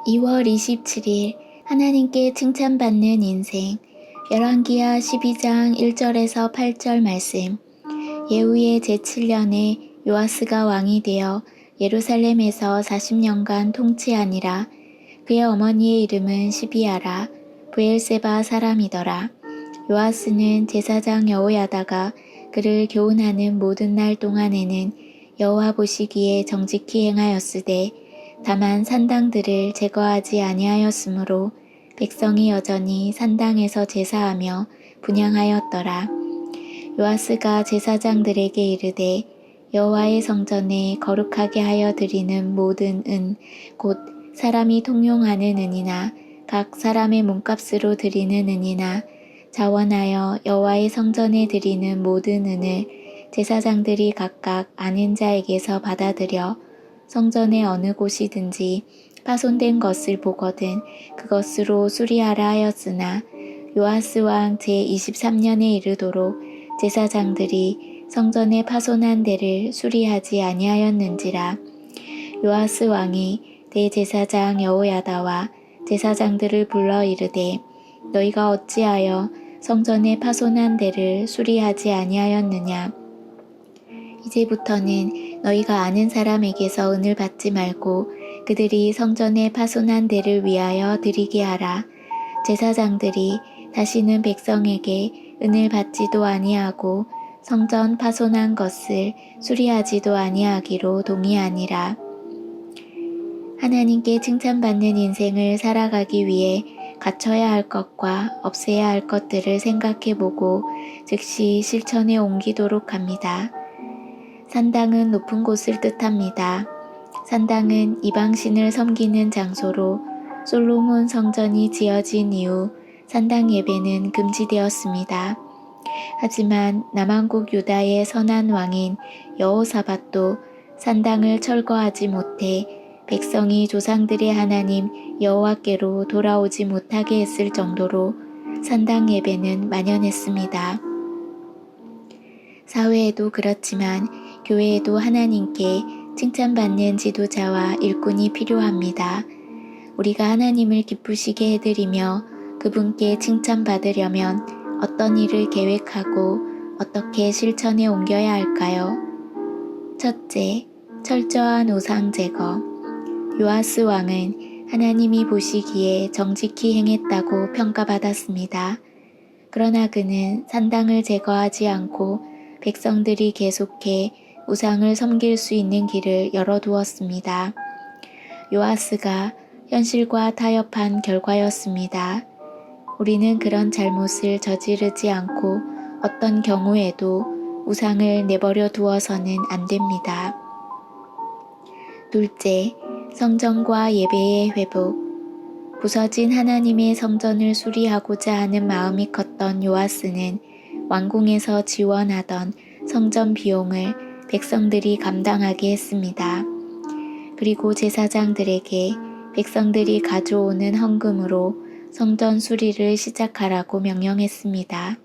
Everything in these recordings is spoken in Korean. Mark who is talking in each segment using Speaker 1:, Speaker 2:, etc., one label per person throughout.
Speaker 1: 2월 27일 하나님께 칭찬받는 인생 열왕기하 12장 1절에서 8절 말씀. 예후의 제7년에 요아스가 왕이 되어 예루살렘에서 40년간 통치하니라. 그의 어머니의 이름은 시비아라. 브엘세바 사람이더라. 요아스는 제사장 여호야다가 그를 교훈하는 모든 날 동안에는 여호와 보시기에 정직히 행하였으되 다만 산당들을 제거하지 아니하였으므로 백성이 여전히 산당에서 제사하며 분향하였더라. 요아스가 제사장들에게 이르되 여호와의 성전에 거룩하게 하여 드리는 모든 은 곧 사람이 통용하는 은이나 각 사람의 몸값으로 드리는 은이나 자원하여 여호와의 성전에 드리는 모든 은을 제사장들이 각각 아는 자에게서 받아들여 성전의 어느 곳이든지 파손된 것을 보거든 그것으로 수리하라 하였으나 요아스 왕 제23년에 이르도록 제사장들이 성전의 파손한 데를 수리하지 아니하였는지라. 요아스 왕이 대제사장 여호야다와 제사장들을 불러 이르되 너희가 어찌하여 성전의 파손한 데를 수리하지 아니하였느냐. 이제부터는 너희가 아는 사람에게서 은을 받지 말고 그들이 성전의 파손한 데를 위하여 드리게 하라. 제사장들이 다시는 백성에게 은을 받지도 아니하고 성전 파손한 것을 수리하지도 아니하기로 동의하니라. 하나님께 칭찬받는 인생을 살아가기 위해 갖춰야 할 것과 없애야 할 것들을 생각해보고 즉시 실천에 옮기도록 합니다. 산당은 높은 곳을 뜻합니다. 산당은 이방신을 섬기는 장소로 솔로몬 성전이 지어진 이후 산당 예배는 금지되었습니다. 하지만 남왕국 유다의 선한 왕인 여호사밧도 산당을 철거하지 못해 백성이 조상들의 하나님 여호와께로 돌아오지 못하게 했을 정도로 산당 예배는 만연했습니다. 사회에도 그렇지만 교회에도 하나님께 칭찬받는 지도자와 일꾼이 필요합니다. 우리가 하나님을 기쁘시게 해드리며 그분께 칭찬받으려면 어떤 일을 계획하고 어떻게 실천에 옮겨야 할까요? 첫째, 철저한 우상 제거. 요아스 왕은 하나님이 보시기에 정직히 행했다고 평가받았습니다. 그러나 그는 산당을 제거하지 않고 백성들이 계속해 우상을 섬길 수 있는 길을 열어두었습니다. 요아스가 현실과 타협한 결과였습니다. 우리는 그런 잘못을 저지르지 않고 어떤 경우에도 우상을 내버려 두어서는 안 됩니다. 둘째, 성전과 예배의 회복. 부서진 하나님의 성전을 수리하고자 하는 마음이 컸던 요아스는 왕궁에서 지원하던 성전 비용을 백성들이 감당하게 했습니다. 그리고 제사장들에게 백성들이 가져오는 헌금으로 성전 수리를 시작하라고 명령했습니다.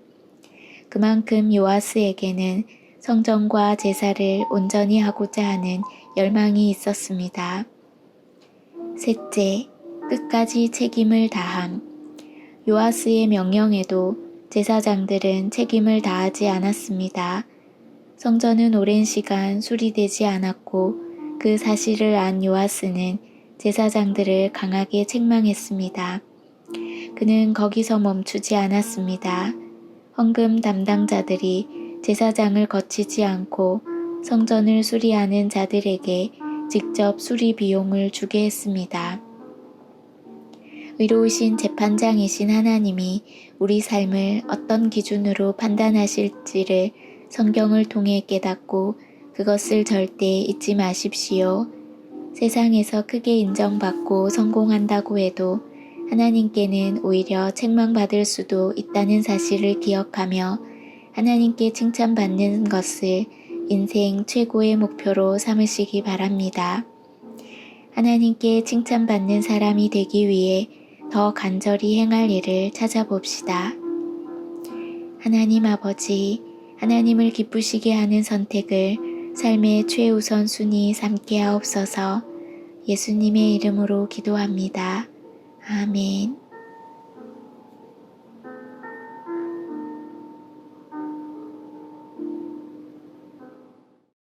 Speaker 1: 그만큼 요아스에게는 성전과 제사를 온전히 하고자 하는 열망이 있었습니다. 셋째, 끝까지 책임을 다함. 요아스의 명령에도 제사장들은 책임을 다하지 않았습니다. 성전은 오랜 시간 수리되지 않았고 그 사실을 안 요아스는 제사장들을 강하게 책망했습니다. 그는 거기서 멈추지 않았습니다. 헌금 담당자들이 제사장을 거치지 않고 성전을 수리하는 자들에게 직접 수리 비용을 주게 했습니다. 의로우신 재판장이신 하나님이 우리 삶을 어떤 기준으로 판단하실지를 성경을 통해 깨닫고 그것을 절대 잊지 마십시오. 세상에서 크게 인정받고 성공한다고 해도 하나님께는 오히려 책망받을 수도 있다는 사실을 기억하며 하나님께 칭찬받는 것을 인생 최고의 목표로 삼으시기 바랍니다. 하나님께 칭찬받는 사람이 되기 위해 더 간절히 행할 일을 찾아봅시다. 하나님 아버지, 하나님을 기쁘시게 하는 선택을 삶의 최우선 순위 삼게 하옵소서. 예수님의 이름으로 기도합니다. 아멘.